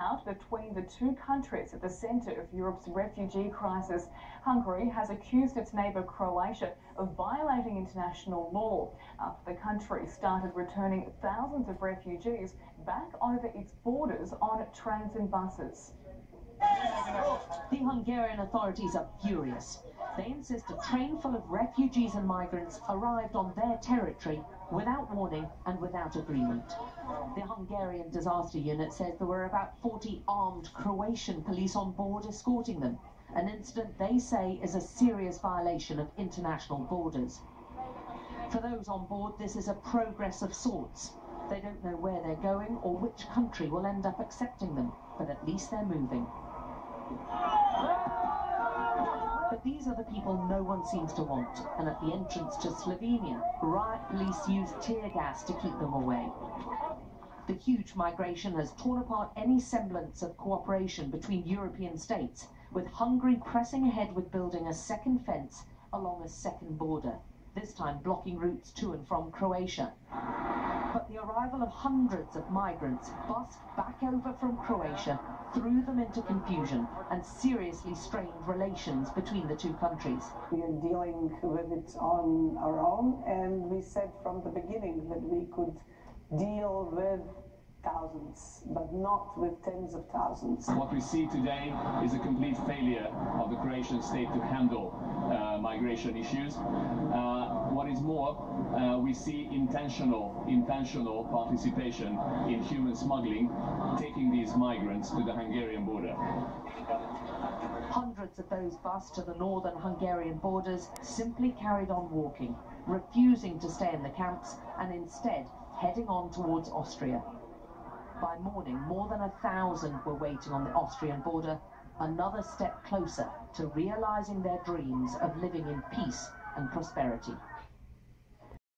out between the two countries at the centre of Europe's refugee crisis. Hungary has accused its neighbour Croatia of violating international law after the country started returning thousands of refugees back over its borders on trains and buses. The Hungarian authorities are furious. They insist a train full of refugees and migrants arrived on their territory without warning and without agreement. The Hungarian disaster unit says there were about 40 armed Croatian police on board escorting them, an incident they say is a serious violation of international borders. For those on board, this is a progress of sorts. They don't know where they're going or which country will end up accepting them, but at least they're moving. But these are the people no one seems to want, and at the entrance to Slovenia, riot police use tear gas to keep them away. The huge migration has torn apart any semblance of cooperation between European states, with Hungary pressing ahead with building a second fence along a second border, this time blocking routes to and from Croatia. But the arrival of hundreds of migrants bussed back over from Croatia threw them into confusion and seriously strained relations between the two countries. We are dealing with it on our own, and we said from the beginning that we could deal with thousands, but not with tens of thousands. What we see today is a complete failure of the Croatian state to handle migration issues. What is more, we see intentional participation in human smuggling, taking these migrants to the Hungarian border. Hundreds of those bussed to the northern Hungarian borders simply carried on walking, refusing to stay in the camps and instead heading on towards Austria. By morning, more than 1,000 were waiting on the Austrian border, another step closer to realizing their dreams of living in peace and prosperity.